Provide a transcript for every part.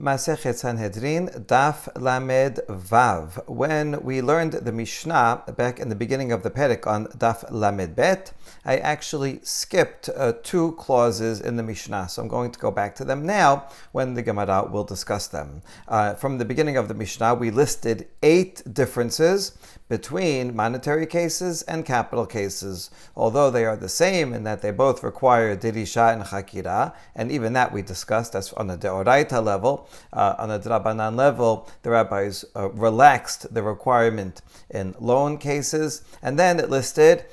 Masechet Sanhedrin, Daf Lamed Vav. When we learned the Mishnah back in the beginning of the Perek on Daf Lamed Bet, I actually skipped two clauses in the Mishnah. So I'm going to go back to them now when the Gemara will discuss them. From the beginning of the Mishnah, we listed 8 differences between monetary cases and capital cases, although they are the same in that they both require dirisha and chakira, and even that we discussed. That's on a deoraita level. On a drabanan level, the rabbis relaxed the requirement in loan cases, and then it listed,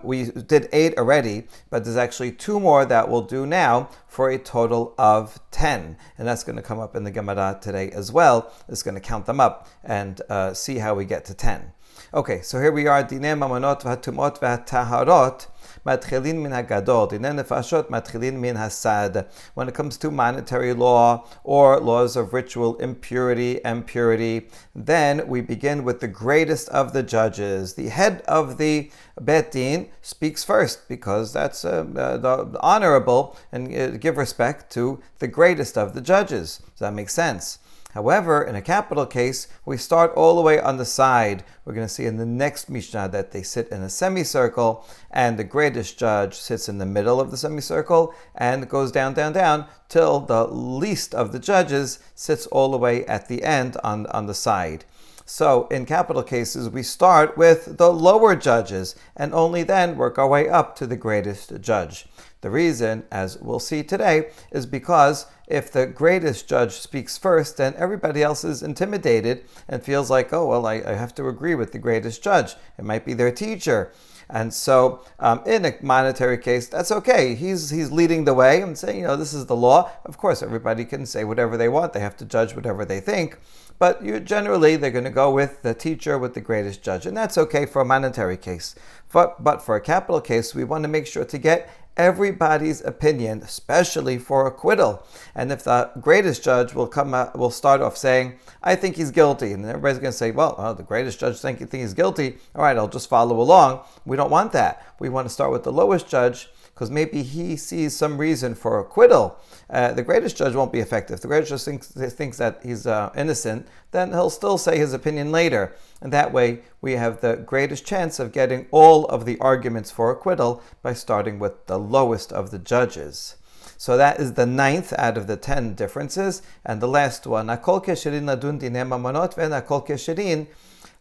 we did 8 already, but there's actually 2 more that we'll do now for a total of 10. And that's going to come up in the Gemara today as well. It's going to count them up and see how we get to 10. Okay, so here we are. Dinei mamonot v'hatumot v'hataharot matchilin min hagadol. Dinei nefashot matchilin min hasad. When it comes to monetary law or laws of ritual impurity and purity, then we begin with the greatest of the judges. The head of the Bet Din speaks first because that's the honorable and give respect to the greatest of the judges. Does that make sense? However, in a capital case, we start all the way on the side. We're going to see in the next Mishnah that they sit in a semicircle, and the greatest judge sits in the middle of the semicircle and goes down, down, down, till the least of the judges sits all the way at the end on the side. So in capital cases, we start with the lower judges and only then work our way up to the greatest judge. The reason, as we'll see today, is because if the greatest judge speaks first, then everybody else is intimidated and feels like, oh, well, I have to agree with the greatest judge. It might be their teacher. And so in a monetary case, that's okay. He's leading the way and saying, this is the law. Of course, everybody can say whatever they want. They have to judge whatever they think. But generally, they're going to go with the teacher, with the greatest judge. And that's okay for a monetary case. But for a capital case, we want to make sure to get everybody's opinion, especially for acquittal. And if the greatest judge will start off saying, I think he's guilty, and everybody's going to say, well, the greatest judge think he's guilty, all right, I'll just follow along. We don't want that. We want to start with the lowest judge because maybe he sees some reason for acquittal. The greatest judge won't be effective. If the greatest judge thinks that he's innocent, then he'll still say his opinion later. And that way, we have the greatest chance of getting all of the arguments for acquittal by starting with the lowest of the judges. So that is the 9th out of the 10 differences. And the last one, Akol kesherin ladun dinei mamonot ve'en akol kesherin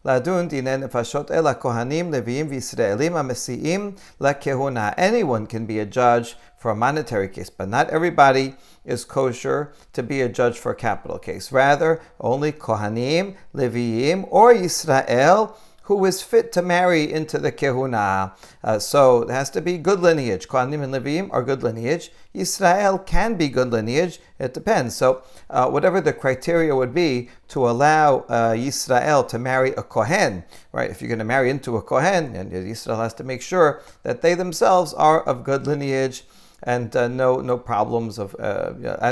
ladun dinei nefashot el kohanim leviim v'Yisraelim amesiim lekehuna. Anyone can be a judge for a monetary case, but not everybody is kosher to be a judge for a capital case. Rather, only Kohanim, Leviim, or Yisrael who is fit to marry into the kehuna. So it has to be good lineage. Kohanim and Leviim are good lineage. Yisrael can be good lineage. It depends. So whatever the criteria would be to allow Yisrael to marry a Kohen, right? If you're going to marry into a Kohen, and Yisrael has to make sure that they themselves are of good lineage, and no problems of,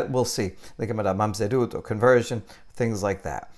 we'll see, like mamzerut or conversion, things like that.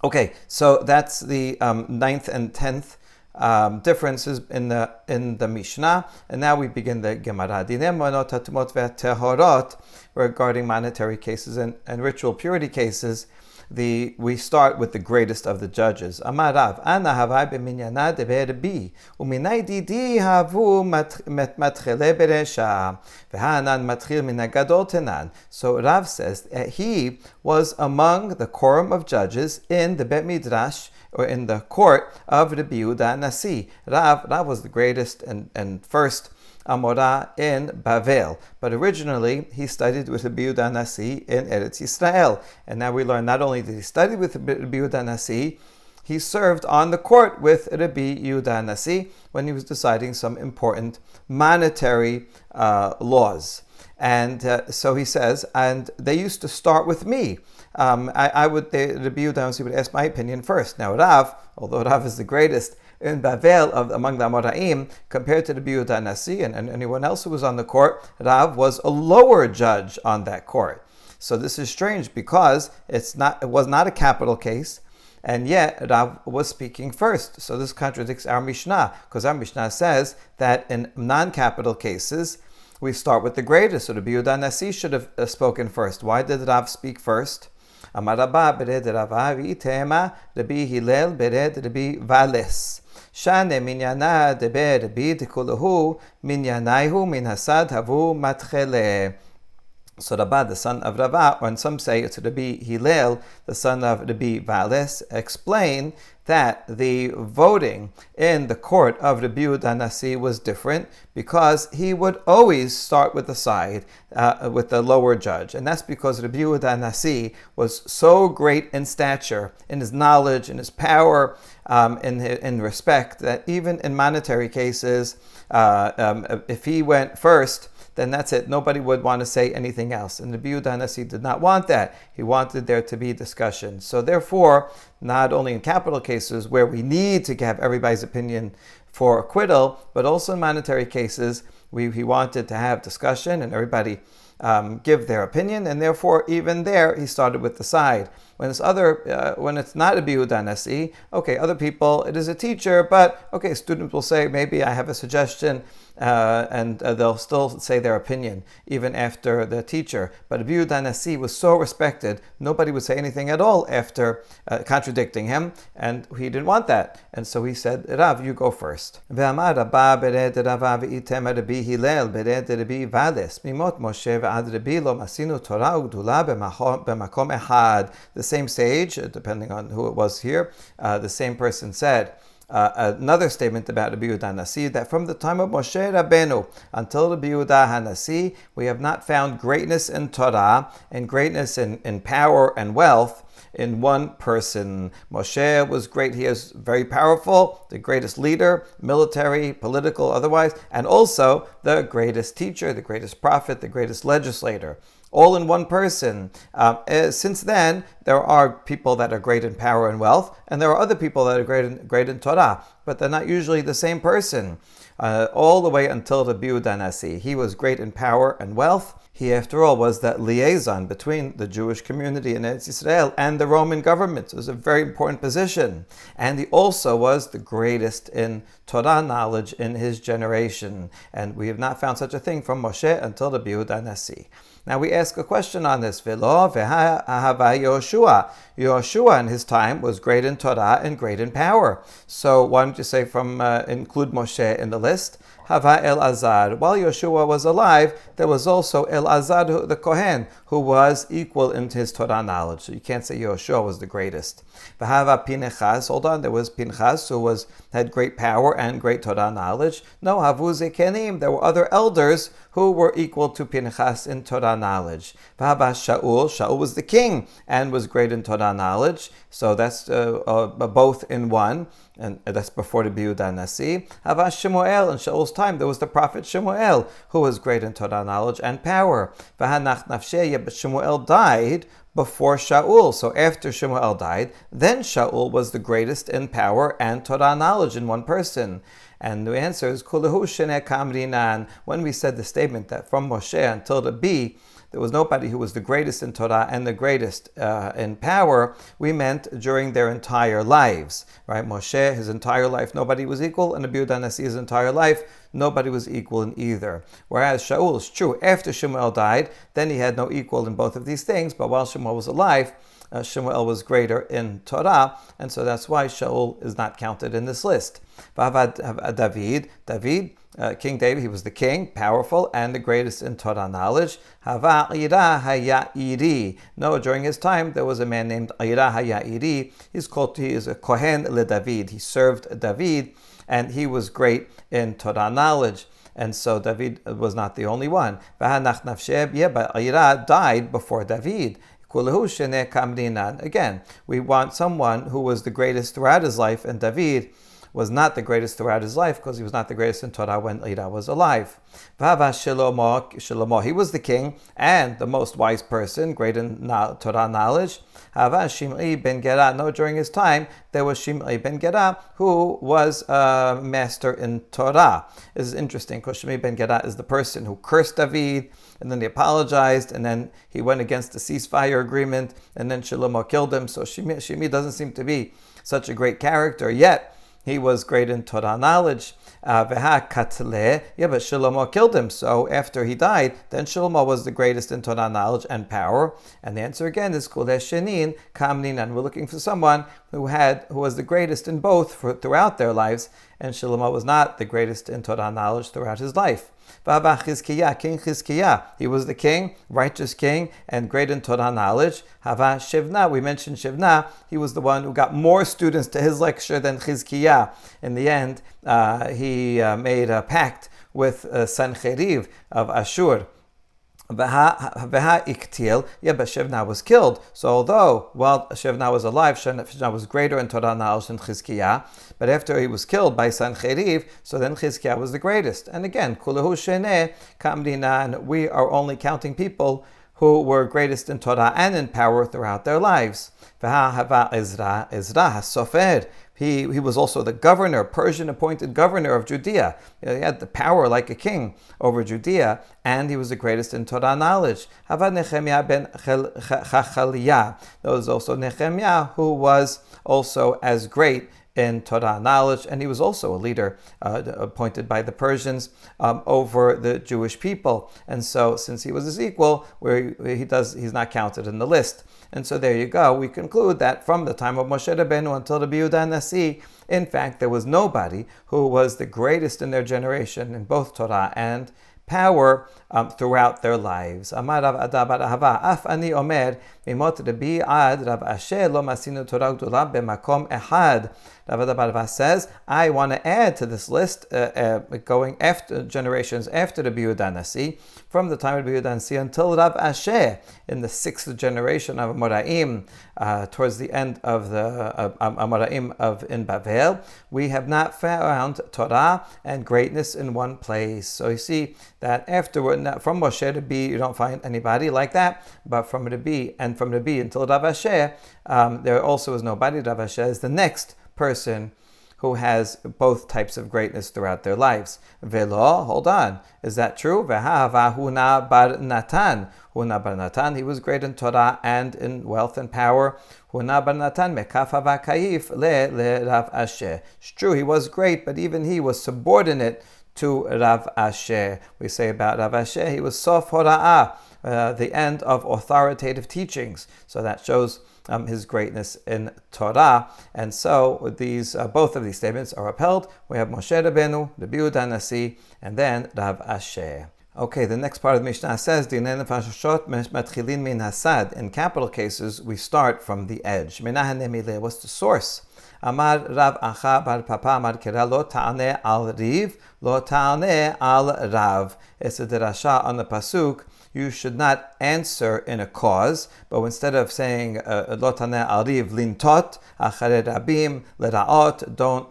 Okay, so that's the 9th and 10th differences in the Mishnah, and now we begin the Gemara. Dinei mamonot hatumot v'hatahorot, regarding monetary cases and ritual purity cases. We start with the greatest of the judges. Amar Rav, Ana havai b'minyana deber Rabbi, u'minai didi havu matchile beresha, v'hanan matchil min hagadol tenan. So Rav says he was among the quorum of judges in the Bet Midrash, or in the court of Rabbi Yehuda Nasi. Rav was the greatest and first Amora in Bavel, but originally he studied with Rabbi Yehuda Nasi in Eretz Yisrael. And now we learn not only did he study with Rabbi Yehuda Nasi, he served on the court with Rabbi Yehuda Nasi when he was deciding some important monetary laws. And so he says, and they used to start with me. Rabbi Yehuda Nasi would ask my opinion first. Now Rav, although Rav is the greatest in Bavel among the Amoraim, compared to the Rabbi Yehuda Nasi and anyone else who was on the court, Rav was a lower judge on that court. So this is strange because it was not a capital case, and yet Rav was speaking first. So this contradicts our Mishnah, because our Mishnah says that in non-capital cases, we start with the greatest. So Rabbi Yehuda Nasi should have spoken first. Why did Rav speak first? Amar Rabba bered Rava v'itema Rabbi Hillel bered Rabbi Vales. Shane minyana debe Rabbi dekulahu minyanaihu min hasad havu matchele. So Rabba, the son of Rava, or some say it's Rabbi Hillel, the son of Rabbi Vales, explain that the voting in the court of Rabbi Yehuda Nasi was different because he would always start with the side, with the lower judge. And that's because Rabbi Yehuda Nasi was so great in stature, in his knowledge, in his power, in respect, that even in monetary cases, if he went first, then that's it. Nobody would want to say anything else. And Rabbi Yehuda Nasi did not want that. He wanted there to be discussion. So therefore, not only in capital cases where we need to have everybody's opinion for acquittal, but also in monetary cases, he wanted to have discussion and everybody give their opinion, and therefore even there he started with the side. When it's when it's not a Rabbi Yehuda Nasi, okay, other people, it is a teacher, but okay, students will say, maybe I have a suggestion, and they'll still say their opinion even after the teacher. But Rabbi Yehuda Nasi was so respected, nobody would say anything at all after contradicting him, and he didn't want that. And so he said, Rav, you go first. Ve'amar Rabba bered Rava v'item Rabbi Hillel bered Rabbi Vales mimot Moshe ve'ad Rabbi lo masinu Torah ugdula b'makom echad. The same sage, depending on who it was here, the same person said, another statement about Rabbi Yehuda Nasi, that from the time of Moshe Rabbeinu until Rabbi Yehuda Nasi, we have not found greatness in Torah and greatness in power and wealth in one person. Moshe was great. He is very powerful, the greatest leader, military, political, otherwise, and also the greatest teacher, the greatest prophet, the greatest legislator. All in one person. Since then, there are people that are great in power and wealth, and there are other people that are great in Torah, but they're not usually the same person. All the way until Rabbi Yehuda Nasi. He was great in power and wealth. He, after all, was that liaison between the Jewish community in Eretz Yisrael and the Roman government. It was a very important position. And he also was the greatest in Torah knowledge in his generation. And we have not found such a thing from Moshe until Rabbi Yehuda Nasi. Now we ask a question on this. Velo v'ahava Yoshua. Yoshua in his time was great in Torah and great in power. So why don't you say include Moshe in the list? Hava Elazar. While Yoshua was alive, there was also Elazar the Kohen, who was equal in his Torah knowledge. So you can't say Yoshua was the greatest. V'hava Pinchas. Hold on, there was Pinchas who had great power and great Torah knowledge. No, Havu Zekenim. There were other elders who were equal to Pinchas in Torah knowledge. V'hava Shaul. Shaul was the king and was great in Torah knowledge. So that's both in one, and that's before the Yehuda Nasi. Hava Shemuel. In Shaul's time, there was the prophet Shemuel, who was great in Torah knowledge and power. V'hanach nafsheh. But Shemuel died before Shaul. So after Shemuel died, then Shaul was the greatest in power and Torah knowledge in one person. And the answer is Kulahu Shene Kamrinan. When we said the statement that from Moshe until Rabbi, there was nobody who was the greatest in Torah and the greatest in power, we meant during their entire lives. Right? Moshe, his entire life, nobody was equal, and Rabbi Yehuda Nasi, his entire life, nobody was equal in either. Whereas Shaul is true, after Shemuel died, then he had no equal in both of these things, but while Shemuel was alive, Shemuel was greater in Torah, and so that's why Shaul is not counted in this list. David, King David, he was the king, powerful, and the greatest in Torah knowledge. Hava Ira Haya'iri. No, during his time, there was a man named Ira Haya'iri. He is a Kohen le David. He served David, and he was great in Torah knowledge. And so David was not the only one. V'hanach nafsheh, but Ira died before David. Again, we want someone who was the greatest throughout his life, and David was not the greatest throughout his life because he was not the greatest in Torah when Ira was alive. Shlomo, he was the king and the most wise person, great in Torah knowledge. Shimei ben Gera, no, during his time there was Shimei ben Gera who was a master in Torah. This is interesting because Shimei ben Gera is the person who cursed David, and then he apologized, and then he went against the ceasefire agreement, and then Shlomo killed him. So Shimei doesn't seem to be such a great character, yet he was great in Torah knowledge. But Shlomo killed him. So after he died, then Shlomo was the greatest in Torah knowledge and power. And the answer again is Kol Shenin Kamnin, and we're looking for someone who was the greatest in both throughout their lives. And Shlomo was not the greatest in Torah knowledge throughout his life. King Chizkiah, he was the king, righteous king, and great in Torah knowledge. Hava Shivna, we mentioned Shivna, he was the one who got more students to his lecture than Chizkiah. In the end, he made a pact with Sanhedrin of Ashur. Iktil, but Shivna was killed. So although, while Shivna was alive, Shivna was greater in Torah knowledge than Chizkiah, but after he was killed by Sanhedrin, so then Chizkiah was the greatest. And again, Kulahu Sheneh Kamdina, and we are only counting people who were greatest in Torah and in power throughout their lives. Ezra HaSofer, he was also the governor, Persian-appointed governor of Judea. He had the power like a king over Judea, and he was the greatest in Torah knowledge. Nehemiah ben Chachaliah. There was also Nehemiah, who was also as great in Torah knowledge, and he was also a leader appointed by the Persians over the Jewish people. And so, since he was his equal, he's not counted in the list. And so there you go. We conclude that from the time of Moshe Rabbeinu until Rabbi Yehuda Nasi, in fact, there was nobody who was the greatest in their generation in both Torah and power throughout their lives. Amar Rav Ada bar Ahava, Af ani omer, mimot Rabbi ad Rav Asher lo masinu Torah gdula b'makom ehad. Rav Ada bar Ahava says, I want to add to this list, going after generations after Rabbi Yehuda Nasi, from the time of Rabbi Yehuda Nasi until Rav Asher, in the 6th generation of Amoraim, towards the end of the Amoraim in Bavel, we have not found Torah and greatness in one place. So you see that afterward, from Moshe Rabbi, you don't find anybody like that, but from Rabbi until Rav Asher, there also is nobody. Rav Asher is the next person who has both types of greatness throughout their lives. Velo, hold on, is that true? Ve'hava Huna bar Natan. Huna bar Natan, he was great in Torah and in wealth and power. Huna bar Natan mekaf hava kayif le Rav Asher. It's true, he was great, but even he was subordinate to Rav Asher. We say about Rav Asher, he was sof hora'ah, the end of authoritative teachings. So that shows his greatness in Torah. And so these both of these statements are upheld. We have Moshe Rabbeinu, Rabbi Yehuda Nasi, and then Rav Asher. Okay, the next part of the Mishnah says, in capital cases, we start from the edge. What's the source? Amar Rav Acha bar Papa Amar Kira lo ta'aneh al riv, lo ta'aneh al Rav. It's a derasha on the pasuk. You should not answer in a cause, but instead of saying lo ta'aneh al riv lintot acharei rabim lera'ot, don't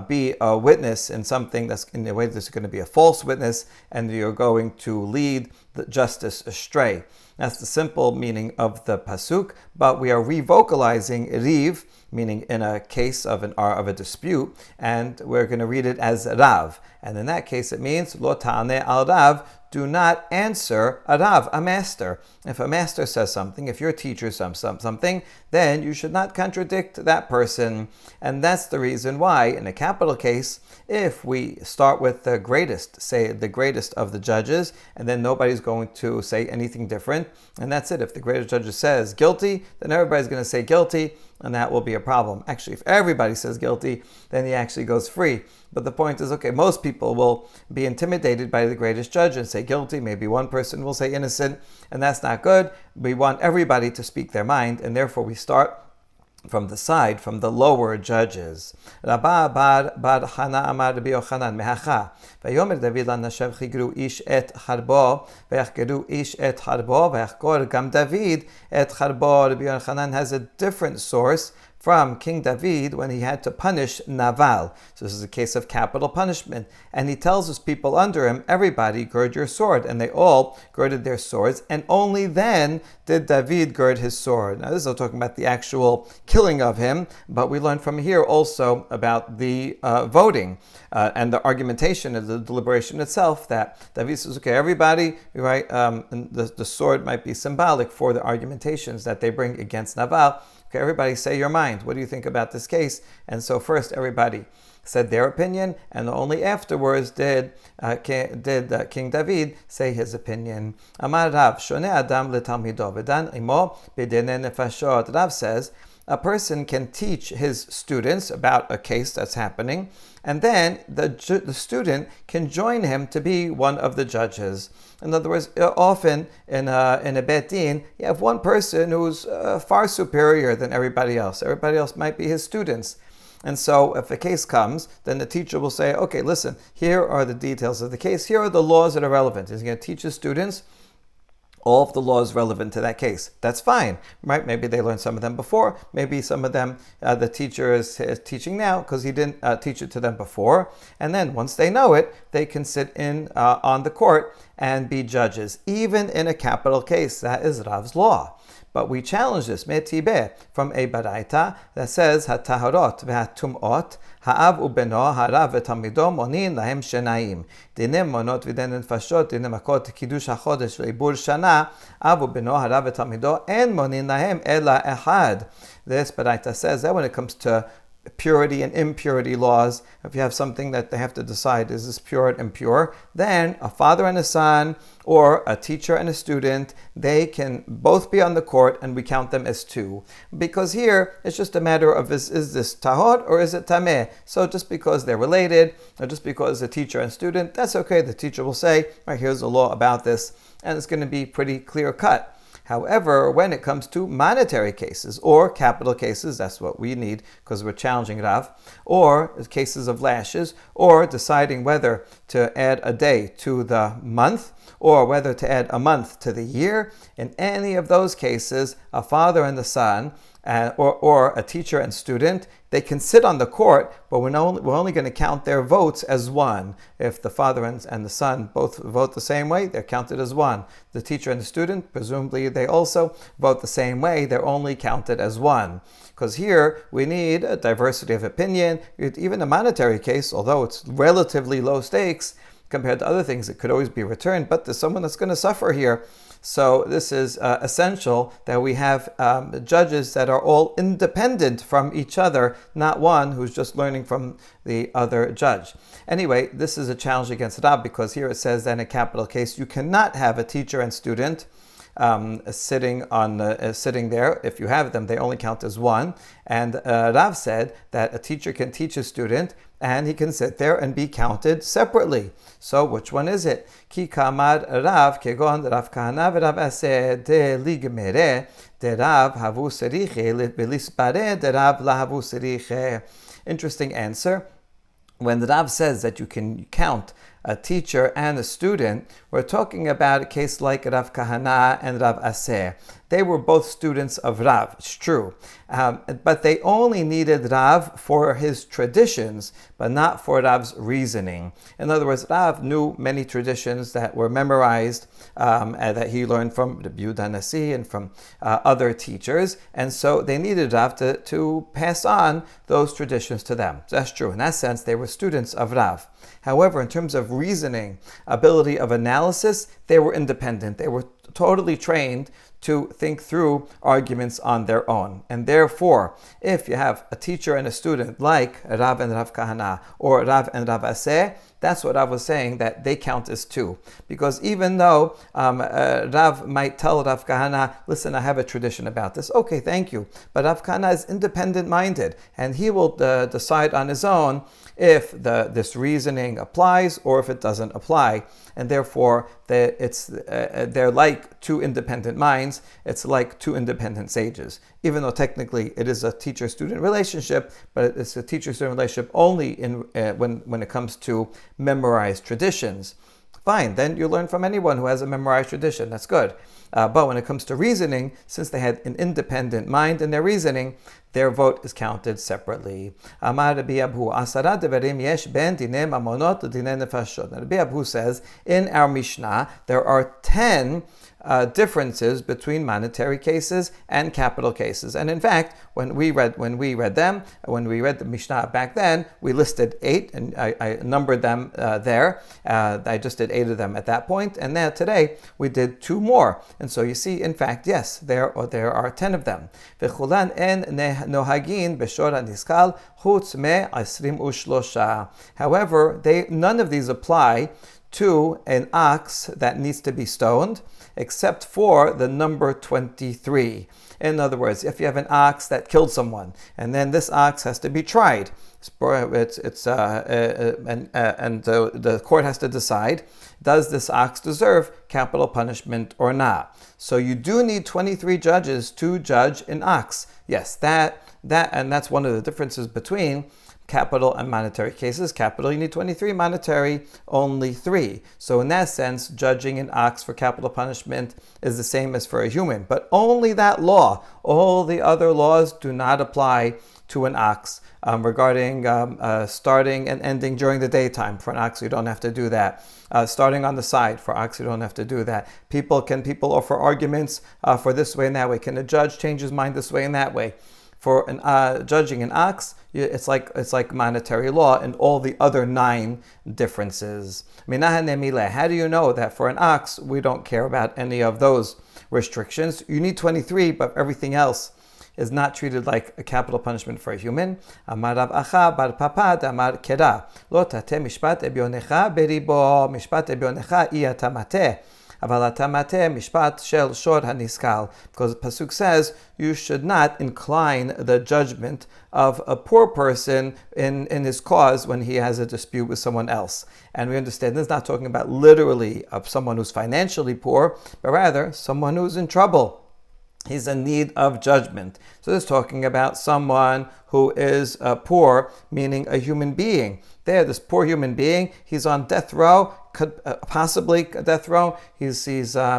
be a witness in something that's in a way that's going to be a false witness, and you're going to lead the justice astray. That's the simple meaning of the pasuk, but we are revocalizing riv, meaning in a case of a dispute, and we're going to read it as Rav. And in that case, it means lo ta'aneh al Rav, do not answer a Rav, a master. If a master says something, if your teacher says something, then you should not contradict that person. And that's the reason why, in a capital case, if we start with the greatest, say the greatest of the judges, and then nobody's going to say anything different, and that's it. If the greatest judge says guilty, then everybody's going to say guilty, and that will be a problem. Actually, if everybody says guilty, then he actually goes free. But the point is, okay, most people will be intimidated by the greatest judge and say guilty. Maybe one person will say innocent, and that's not good. We want everybody to speak their mind, and therefore we start from the side, from the lower judges. Rabba bar Chana amar Rabbi Yochanan mehacha. Vayomer David lanashav chigru ish et charbo, vayachkeru ish et charbo, vayachkor gam David et charbo. Rabbi Yochanan has a different source from King David when he had to punish Naval. So this is a case of capital punishment. And he tells his people under him, everybody gird your sword. And they all girded their swords. And only then did David gird his sword. Now this is talking about the actual killing of him, but we learn from here also about the voting and the argumentation of the deliberation itself, that David says, okay, everybody, right, and the sword might be symbolic for the argumentations that they bring against Naval. Okay, everybody say your mind. What do you think about this case? And so first everybody said their opinion, and only afterwards did King David say his opinion. Amar Rav, shone adam letalmido v'dan imo b'dinei nefashot. Rav says a person can teach his students about a case that's happening, and then the student can join him to be one of the judges. In other words, often in a bet din, you have one person who's far superior than everybody else. Everybody else might be his students. And so if a case comes, then the teacher will say, okay, listen, here are the details of the case. Here are the laws that are relevant. He's going to teach his students all of the laws relevant to that case. That's fine, right? Maybe they learned some of them before. Maybe some of them the teacher is teaching now because he didn't teach it to them before. And then once they know it, they can sit in on the court and be judges, even in a capital case. That is Rav's law. But we challenge this, metibeh, from a baraita that says, hataharot v'hatumot, ha'av ubeno, ha'rav v'talmido, monin lahem shenaim. Dinim monot v'dinen nefashot, dinim akot kiddush hachodesh v'ibur shana, av ubeno, ha'rav v'talmido, en monin lahem ela echad. This baraita says that when it comes to purity and impurity laws, if you have something that they have to decide, is this pure and impure, then a father and a son, or a teacher and a student, they can both be on the court and we count them as two. Because here, it's just a matter of is this tahor or is it tameh? So just because they're related, or just because a teacher and student, that's okay. The teacher will say, all right, here's the law about this, and it's going to be pretty clear cut. However, when it comes to monetary cases or capital cases, that's what we need because we're challenging Rav, or cases of lashes, or deciding whether to add a day to the month, or whether to add a month to the year, in any of those cases, a father and the son, or a teacher and student, they can sit on the court, but we're only going to count their votes as one. If the father and the son both vote the same way, they're counted as one. The teacher and the student, presumably they also vote the same way, they're only counted as one. Because here we need a diversity of opinion. Even a monetary case, although it's relatively low stakes compared to other things, it could always be returned, but there's someone that's going to suffer here. So this is essential that we have judges that are all independent from each other, not one who's just learning from the other judge. Anyway, this is a challenge against Rab because here it says that in a capital case you cannot have a teacher and student sitting there. If you have them, they only count as one. And Rav said that a teacher can teach a student and he can sit there and be counted separately. So which one is it? Ki kamad Rav kegon Rav Kahana v'Rav Aseh de ligmere de Rav havu seriche belispare de Rav lahavu seriche. Interesting answer. When the Rav says that you can count a teacher and a student, we're talking about a case like Rav Kahana and Rav Aseh. They were both students of Rav, it's true. But they only needed Rav for his traditions, but not for Rav's reasoning. In other words, Rav knew many traditions that were memorized, that he learned from Rabbi Nasi and from other teachers, and so they needed Rav to pass on those traditions to them. So that's true. In that sense, they were students of Rav. However, in terms of reasoning, ability of analysis, they were independent. They were totally trained to think through arguments on their own. And therefore, if you have a teacher and a student like Rav and Rav Kahana or Rav and Rav Aseh, that's what Rav was saying, that they count as two. Because even though Rav might tell Rav Kahana, listen, I have a tradition about this. Okay, thank you. But Rav Kahana is independent-minded, and he will decide on his own if this reasoning applies or if it doesn't apply. And therefore, they're like two independent minds. It's like two independent sages. Even though technically it is a teacher-student relationship, but it's a teacher-student relationship only when it comes to memorized traditions. Fine, then you learn from anyone who has a memorized tradition. That's good. But when it comes to reasoning, since they had an independent mind in their reasoning, their vote is counted separately. Amar Rabbi Abhu, asara devarim yesh ben dinei mamonot dinei nefashot. Rabbi Abhu says, in our Mishnah, there are 10 differences between monetary cases and capital cases. And in fact, when we read the Mishnah back then, we listed 8, and I numbered them there. I just did 8 of them at that point, and now today we did 2 more. And so you see, in fact, yes, there are 10 of them. V'chulan en nohagin b'shor haniskal chutz me-'asrim u'shlosha. However, none of these apply to an ox that needs to be stoned, except for the number 23. In other words, if you have an ox that killed someone, and then this ox has to be tried, the court has to decide, does this ox deserve capital punishment or not? So you do need 23 judges to judge an ox. Yes, and that's one of the differences between capital and monetary cases. Capital, you need 23. Monetary, only 3. So in that sense, judging an ox for capital punishment is the same as for a human. But only that law. All the other laws do not apply to an ox. Regarding starting and ending during the daytime. For an ox, you don't have to do that. Starting on the side. For ox, you don't have to do that. Can people offer arguments for this way and that way? Can a judge change his mind this way and that way? For judging an ox, it's like monetary law and all the other 9 differences. How do you know that for an ox we don't care about any of those restrictions? You need 23, but everything else is not treated like a capital punishment for a human. Amar Rav Acha bar Papa damar kera lo tate mishpat ebyonecha beribo mishpat ebyonecha iyatamate. Because the pasuk says you should not incline the judgment of a poor person in his cause when he has a dispute with someone else. And we understand this is not talking about literally of someone who's financially poor, but rather someone who's in trouble. He's in need of judgment. So this is talking about someone who is poor, meaning a human being. This poor human being, he's on death row, possibly death row. He's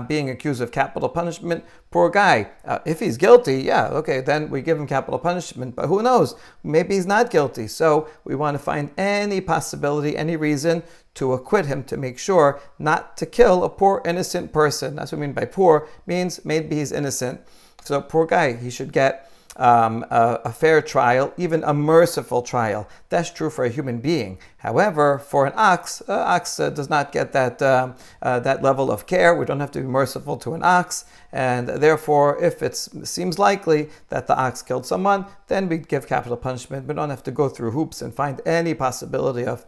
being accused of capital punishment. Poor guy. If he's guilty, then we give him capital punishment. But who knows? Maybe he's not guilty. So we want to find any possibility, any reason to acquit him, to make sure not to kill a poor innocent person. That's what we mean by poor. Means maybe he's innocent. So poor guy, he should get a fair trial, even a merciful trial. That's true for a human being. However, for an ox does not get that level of care. We don't have to be merciful to an ox, and therefore, if it seems likely that the ox killed someone, then we give capital punishment. We don't have to go through hoops and find any possibility of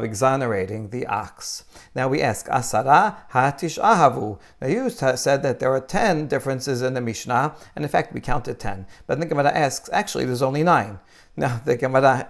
exonerating the ox. Now we ask, Asara hatish ahavu. Now you said that there are 10 differences in the Mishnah, and in fact we counted 10. But the Gemara asks, actually there's only 9. Now the Gemara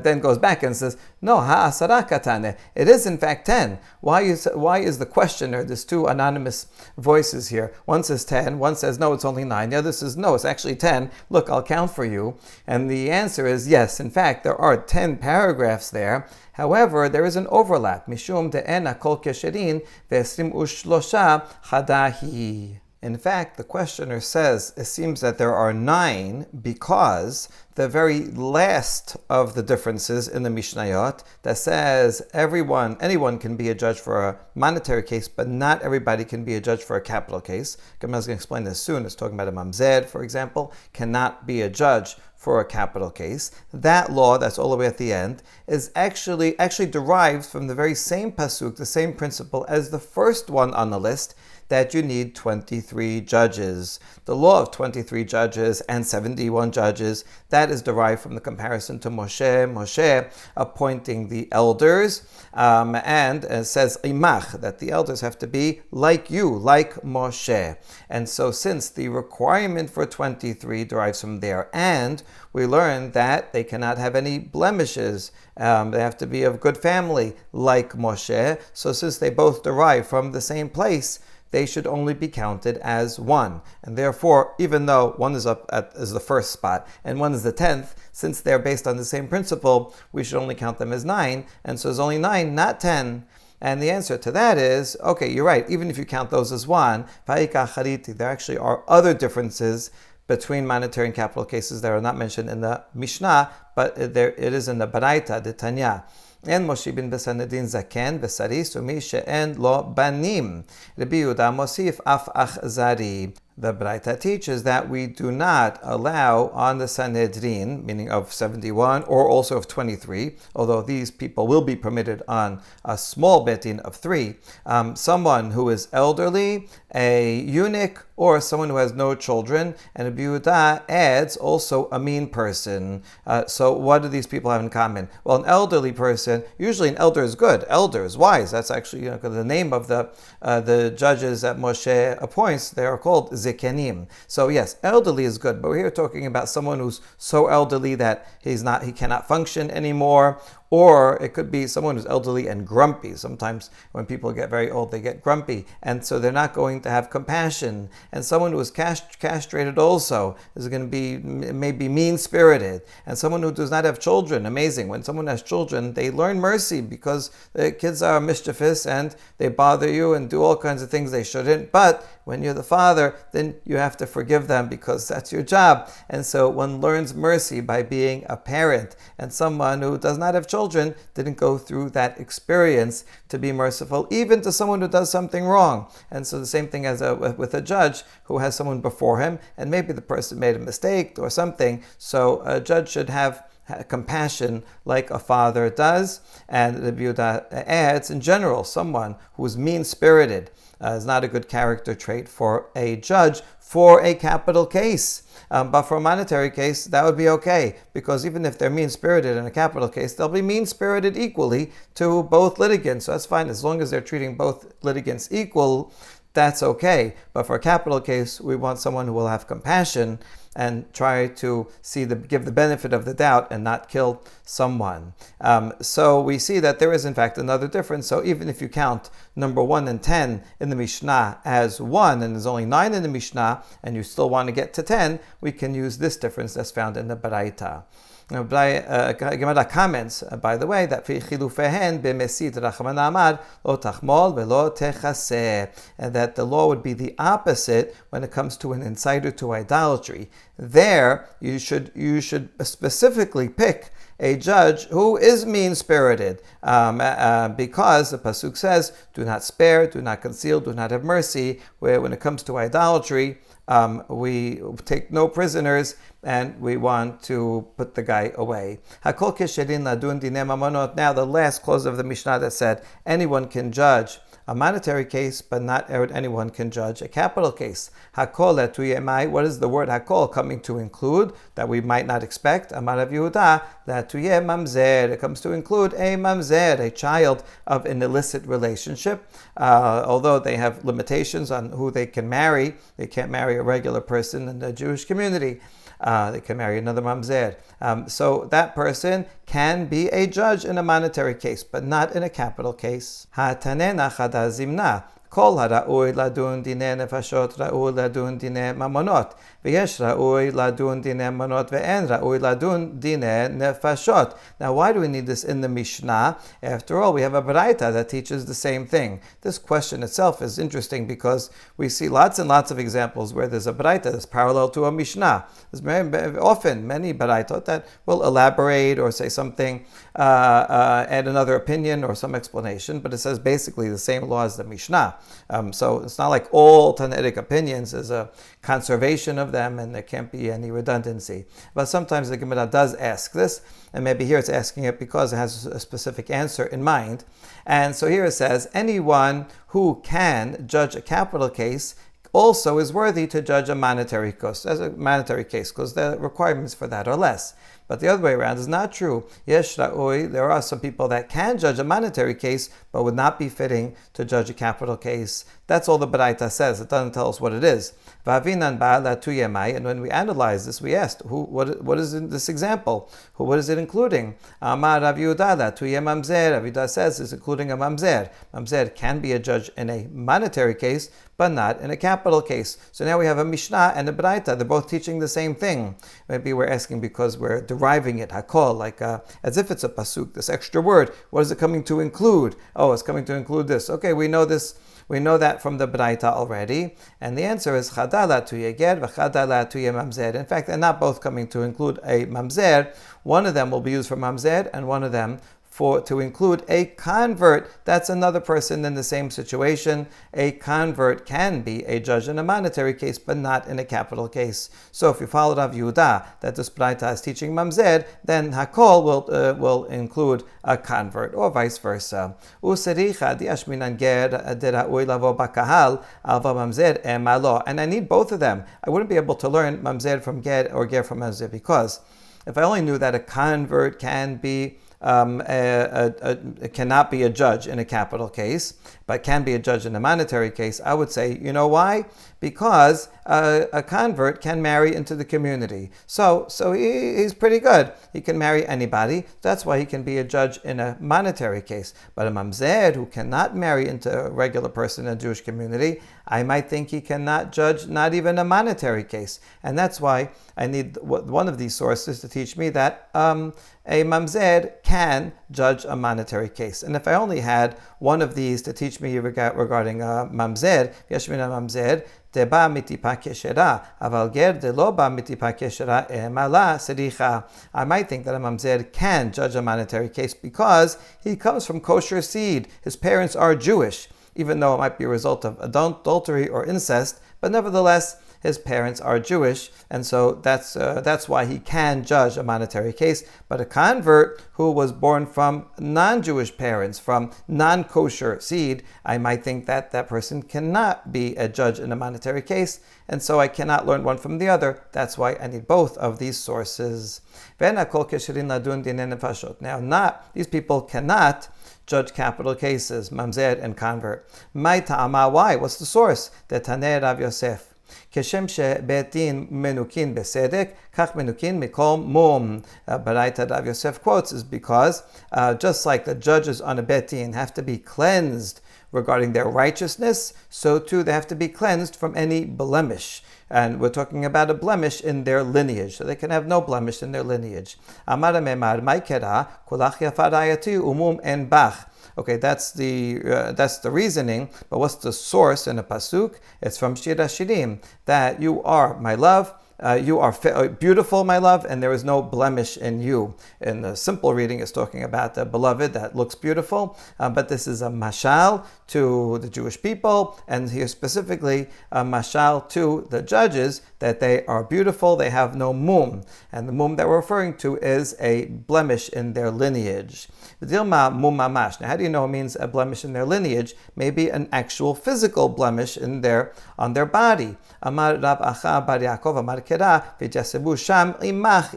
then goes back and says, no, ha'asara katane. It is in fact 10. Why is the questioner? There's 2 anonymous voices here. One says 10, one says no, it's only 9. The other says no, it's actually 10. Look, I'll count for you. And the answer is yes. In fact, there are 10 paragraphs there. However, there is an overlap. Mishum de'ena kol kesherin ve'esrim ushlosha chadahi. In fact, the questioner says it seems that there are 9 because the very last of the differences in the Mishnayot that says anyone can be a judge for a monetary case, but not everybody can be a judge for a capital case. Gemara is going to explain this soon. It's talking about a mamzer, for example, cannot be a judge for a capital case. That law, that's all the way at the end, is actually derives from the very same pasuk, the same principle as the first one on the list, that you need 23 judges. The law of 23 judges and 71 judges, that is derived from the comparison to Moshe appointing the elders, and it says imach, that the elders have to be like you, like Moshe. And so since the requirement for 23 derives from there, and we learn that they cannot have any blemishes, they have to be of good family, like Moshe. So since they both derive from the same place, they should only be counted as 1. And therefore, even though one is the first spot and one is the 10th, since they're based on the same principle, we should only count them as 9. And so it's only 9, not 10. And the answer to that is, okay, you're right, even if you count those as 1, there actually are other differences between monetary and capital cases that are not mentioned in the Mishnah, but it is in the Baraita, the Tanya. And Moshe bin Sanhedrin zaken v'saris umi she'en lo banim. Rabbi Yehuda mosif af achzari. The Braita teaches that we do not allow on the Sanhedrin, meaning of 71 or also of 23, although these people will be permitted on a small betin of 3, someone who is elderly a eunuch or someone who has no children, and Rabbi Yehuda adds also a mean person. So what do these people have in common? Well, an elderly person, usually an elder is good, elder is wise. That's actually the name of the judges that Moshe appoints. They are called zikenim. So yes, elderly is good, but we're here talking about someone who's so elderly that he cannot function anymore. Or it could be someone who's elderly and grumpy. Sometimes when people get very old, they get grumpy, and so they're not going to have compassion. And someone who is castrated also is going to be maybe mean-spirited. And someone who does not have children, amazing. When someone has children, they learn mercy because the kids are mischievous and they bother you and do all kinds of things they shouldn't. But when you're the father, then you have to forgive them because that's your job. And so one learns mercy by being a parent. And someone who does not have children didn't go through that experience to be merciful, even to someone who does something wrong. And so the same thing as with a judge who has someone before him, and maybe the person made a mistake or something. So a judge should have compassion like a father does. And the Yehuda adds, in general, someone who is mean-spirited is not a good character trait for a judge for a capital case. But for a monetary case, that would be okay, because even if they're mean-spirited in a capital case, they'll be mean-spirited equally to both litigants. So that's fine, as long as they're treating both litigants equal, that's okay. But for a capital case, we want someone who will have compassion and try to give the benefit of the doubt and not kill someone. So we see that there is in fact another difference. So even if you count number 1 and 10 in the Mishnah as 1, and there's only 9 in the Mishnah, and you still want to get to 10, we can use this difference that's found in the Baraita. Gemara comments, by the way, that and that the law would be the opposite when it comes to an insider to idolatry. There, you should specifically pick a judge who is mean-spirited, because the pasuk says, "Do not spare, do not conceal, do not have mercy." Where when it comes to idolatry, we take no prisoners, and we want to put the guy away. Now, the last clause of the Mishnah that said anyone can judge a monetary case, but not anyone can judge a capital case. Hakol letuyemai. What is the word hakol coming to include that we might not expect? Amar Rav Yehuda letuyeh mamzer. It comes to include a mamzer, a child of an illicit relationship. Although they have limitations on who they can marry, they can't marry a regular person in the Jewish community. They can marry another mamzer. So that person can be a judge in a monetary case, but not in a capital case. Ha'tanena chada zimna. Kol hara'ui ladun dine nefashot ra'ui ladun dine mamonot. V'yesh ra'ui ladun dine mamonot ve'en ra'ui ladun dine nefashot. Now, why do we need this in the Mishnah? After all, we have a Baraita that teaches the same thing. This question itself is interesting because we see lots and lots of examples where there's a Baraita that's parallel to a Mishnah. There's often many Baraitot that will elaborate or say something, add another opinion or some explanation, but it says basically the same law as the Mishnah. So it's not like all Tanaitic opinions is a conservation of them and there can't be any redundancy. But sometimes the Gemara does ask this, and maybe here it's asking it because it has a specific answer in mind. And so here it says, anyone who can judge a capital case also is worthy to judge a monetary case, because the requirements for that are less. But the other way around is not true. Yesh ra'oi, there are some people that can judge a monetary case, but would not be fitting to judge a capital case. That's all the Baraita says. It doesn't tell us what it is. V'avinan ba'ala tuyemai, and when we analyze this, we asked, what is in this example? What is it including? Amar Rav Yehuda la tuyem mamzer. Rav Yehuda says it's including a mamzer. Mamzer can be a judge in a monetary case, but not in a capital case. So now we have a Mishnah and a Baraita. They're both teaching the same thing. Maybe we're asking because we're deriving it, hakol, like as if it's a pasuk, this extra word. What is it coming to include? Oh, it's coming to include this. Okay, we know this. We know that from the Baraita already. And the answer is chadala tuye ger v'chadala tuye mamzer. In fact, they're not both coming to include a mamzer. One of them will be used for mamzer and one of them to include a convert. That's another person in the same situation. A convert can be a judge in a monetary case, but not in a capital case. So if you followed Rav Yehuda that this Braita is teaching mamzer, then hakol will include a convert, or vice versa. And I need both of them. I wouldn't be able to learn mamzer from ger or ger from mamzer, because if I only knew that a convert can be cannot be a judge in a capital case, but can be a judge in a monetary case, I would say, you know why? Because a convert can marry into the community. So he's pretty good. He can marry anybody. That's why he can be a judge in a monetary case. But a mamzer who cannot marry into a regular person in a Jewish community, I might think he cannot judge not even a monetary case. And that's why I need one of these sources to teach me that a mamzer can judge a monetary case. And if I only had one of these to teach me regarding mamzer, yeshmina mamzer, deba mitipa keshera, aval ger delo ba mitipa keshera emala sericha. I might think that a mamzer can judge a monetary case because he comes from kosher seed. His parents are Jewish, even though it might be a result of adultery or incest, but nevertheless, his parents are Jewish, and so that's why he can judge a monetary case. But a convert who was born from non-Jewish parents, from non-kosher seed, I might think that that person cannot be a judge in a monetary case, and so I cannot learn one from the other. That's why I need both of these sources. Now, these people cannot judge capital cases, mamzer and convert. Why? What's the source? Taneh Rav Yosef. כשם שבית דין מנוקין בסדק, כך מנוקין מכל מום. Baraita Rav Yosef quotes is because just like the judges on a bet din have to be cleansed regarding their righteousness, so too they have to be cleansed from any blemish. And we're talking about a blemish in their lineage, so they can have no blemish in their lineage. Amar memar maikera kulach yafarayati umum en bach. Okay, that's the reasoning, but what's the source in a pasuk? It's from Shir HaShirim, that you are my love, you are beautiful, my love, and there is no blemish in you. In the simple reading, it's talking about the beloved that looks beautiful, but this is a mashal to the Jewish people, and here specifically a mashal to the judges, that they are beautiful, they have no mum. And the mum that we're referring to is a blemish in their lineage. Now, how do you know it means a blemish in their lineage? Maybe an actual physical blemish on their body. Amar Rab Acha bar Yaakov Amar Kera v'jasebu sham imach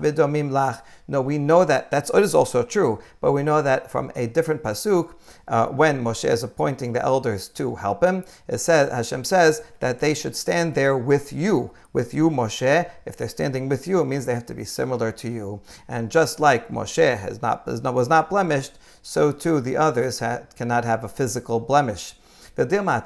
bedomim lach. No, we know that it is also true, but we know that from a different pasuk, when Moshe is appointing the elders to help him, Hashem says that they should stand there with you, Moshe. If they're standing with you, it means they have to be similar to you. And just like Moshe was not blemished, so too the others cannot have a physical blemish. Now, how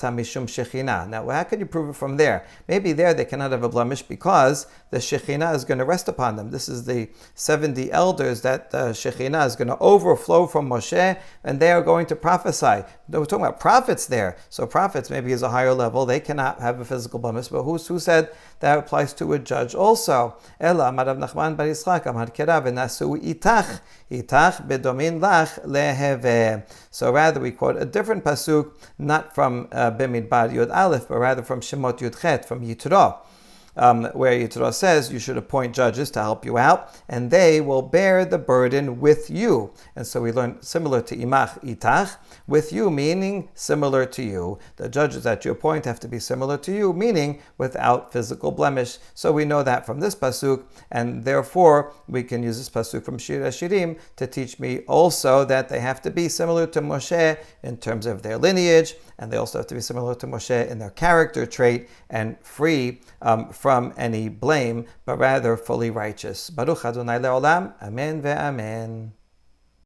can you prove it from there? Maybe there they cannot have a blemish because the Shekhinah is going to rest upon them. This is the 70 elders that the Shekhinah is going to overflow from Moshe, and they are going to prophesy. We're talking about prophets there. So prophets maybe is a higher level. They cannot have a physical blemish, but who said that applies to a judge also? Ela Amar Rav Nachman bar Yitzchak Amar Kera v'nasu itach bedomin lach leheve. So rather we quote a different pasuk, not from Bimidbar Yud Aleph, but rather from Shemot Yud Chet, from Yitro, where Yitro says you should appoint judges to help you out, and they will bear the burden with you. And so we learn similar to imach itach, with you, meaning similar to you. The judges that you appoint have to be similar to you, meaning without physical blemish. So we know that from this pasuk, and therefore we can use this pasuk from Shir HaShirim to teach me also that they have to be similar to Moshe in terms of their lineage, and they also have to be similar to Moshe in their character trait and free from any blame, but rather fully righteous. Baruch Adonai Le'olam. Amen ve'amen.